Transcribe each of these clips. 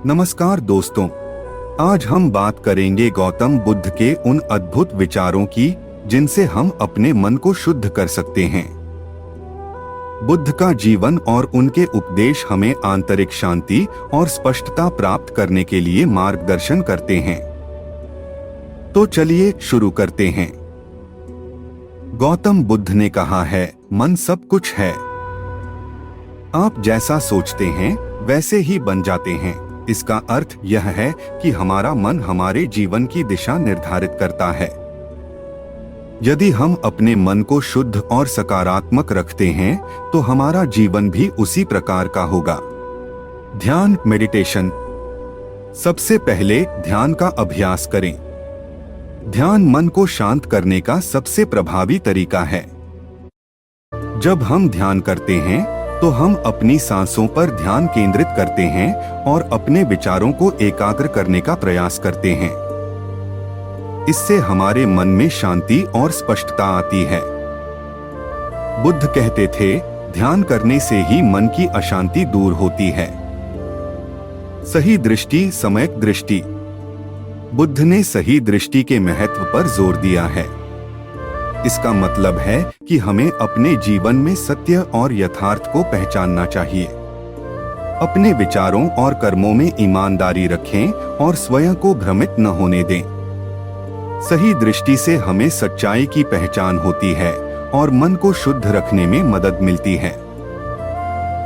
नमस्कार दोस्तों, आज हम बात करेंगे गौतम बुद्ध के उन अद्भुत विचारों की जिनसे हम अपने मन को शुद्ध कर सकते हैं। बुद्ध का जीवन और उनके उपदेश हमें आंतरिक शांति और स्पष्टता प्राप्त करने के लिए मार्गदर्शन करते हैं। तो चलिए शुरू करते हैं। गौतम बुद्ध ने कहा है, मन सब कुछ है। आप जैसा सोचते हैं वैसे ही बन जाते हैं। इसका अर्थ यह है कि हमारा मन हमारे जीवन की दिशा निर्धारित करता है। यदि हम अपने मन को शुद्ध और सकारात्मक रखते हैं तो हमारा जीवन भी उसी प्रकार का होगा। ध्यान, मेडिटेशन। सबसे पहले ध्यान का अभ्यास करें। ध्यान मन को शांत करने का सबसे प्रभावी तरीका है। जब हम ध्यान करते हैं तो हम अपनी सांसों पर ध्यान केंद्रित करते हैं और अपने विचारों को एकाग्र करने का प्रयास करते हैं। इससे हमारे मन में शांति और स्पष्टता आती है। बुद्ध कहते थे, ध्यान करने से ही मन की अशांति दूर होती है। सही दृष्टि, सम्यक दृष्टि। बुद्ध ने सही दृष्टि के महत्व पर जोर दिया है। इसका मतलब है कि हमें अपने जीवन में सत्य और यथार्थ को पहचानना चाहिए। अपने विचारों और कर्मों में ईमानदारी रखें और स्वयं को भ्रमित न होने दें। सही दृष्टि से हमें सच्चाई की पहचान होती है और मन को शुद्ध रखने में मदद मिलती है।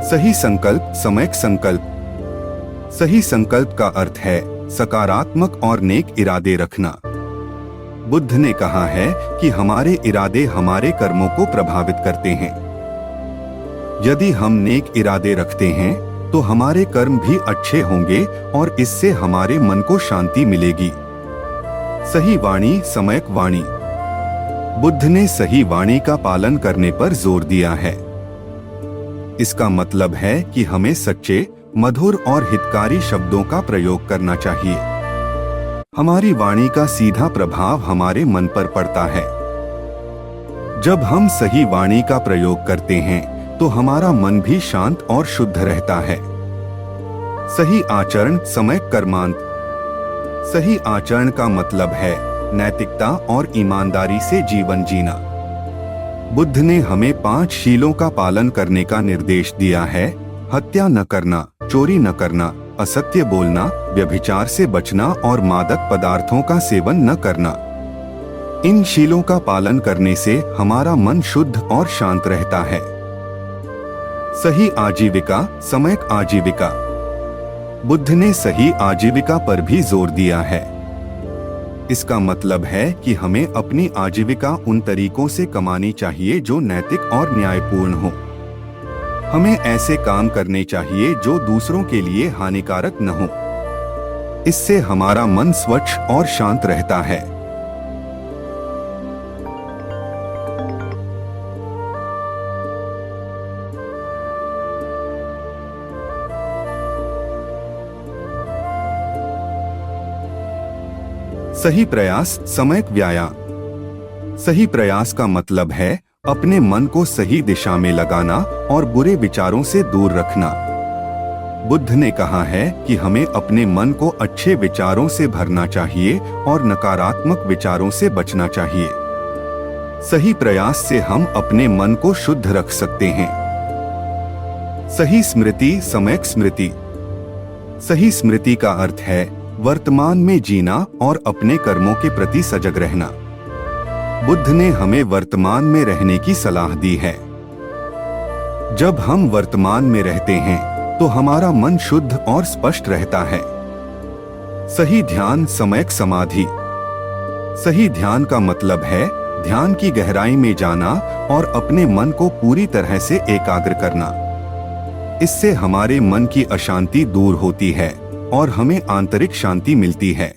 सही संकल्प, सम्यक संकल्प। सही संकल्प का अर्थ है सकारात्मक और नेक इरादे रखना। बुद्ध ने कहा है कि हमारे इरादे हमारे कर्मों को प्रभावित करते हैं। यदि हम नेक इरादे रखते हैं तो हमारे कर्म भी अच्छे होंगे और इससे हमारे मन को शांति मिलेगी। सही वाणी, सम्यक वाणी। बुद्ध ने सही वाणी का पालन करने पर जोर दिया है। इसका मतलब है कि हमें सच्चे, मधुर और हितकारी शब्दों का प्रयोग करना चाहिए। हमारी वाणी का सीधा प्रभाव हमारे मन पर पड़ता है। जब हम सही वाणी का प्रयोग करते हैं तो हमारा मन भी शांत और शुद्ध रहता है। सही आचरण, सम्यक कर्मांत। सही आचरण का मतलब है नैतिकता और ईमानदारी से जीवन जीना। बुद्ध ने हमें 5 शीलों का पालन करने का निर्देश दिया है। हत्या न करना, चोरी न करना, असत्य बोलना, व्यभिचार से बचना और मादक पदार्थों का सेवन न करना। इन शीलों का पालन करने से हमारा मन शुद्ध और शांत रहता है। सही आजीविका, सम्यक आजीविका। बुद्ध ने सही आजीविका पर भी जोर दिया है। इसका मतलब है कि हमें अपनी आजीविका उन तरीकों से कमानी चाहिए जो नैतिक और न्यायपूर्ण हो। हमें ऐसे काम करने चाहिए जो दूसरों के लिए हानिकारक न हो। इससे हमारा मन स्वच्छ और शांत रहता है। सही प्रयास, सम्यक व्यायाम। सही प्रयास का मतलब है अपने मन को सही दिशा में लगाना और बुरे विचारों से दूर रखना। बुद्ध ने कहा है कि हमें अपने मन को अच्छे विचारों से भरना चाहिए और नकारात्मक विचारों से बचना चाहिए। सही प्रयास से हम अपने मन को शुद्ध रख सकते हैं। सही स्मृति, सम्यक स्मृति। सही स्मृति का अर्थ है वर्तमान में जीना और अपने कर्मों के प्रति सजग रहना। बुद्ध ने हमें वर्तमान में रहने की सलाह दी है। जब हम वर्तमान में रहते हैं तो हमारा मन शुद्ध और स्पष्ट रहता है। सही ध्यान, सम्यक समाधि। सही ध्यान का मतलब है ध्यान की गहराई में जाना और अपने मन को पूरी तरह से एकाग्र करना। इससे हमारे मन की अशांति दूर होती है और हमें आंतरिक शांति मिलती है।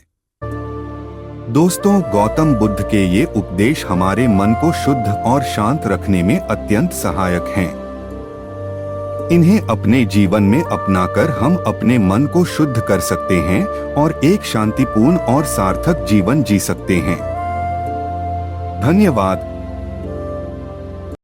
दोस्तों, गौतम बुद्ध के ये उपदेश हमारे मन को शुद्ध और शांत रखने में अत्यंत सहायक हैं। इन्हें अपने जीवन में अपनाकर हम अपने मन को शुद्ध कर सकते हैं और एक शांतिपूर्ण और सार्थक जीवन जी सकते हैं। धन्यवाद।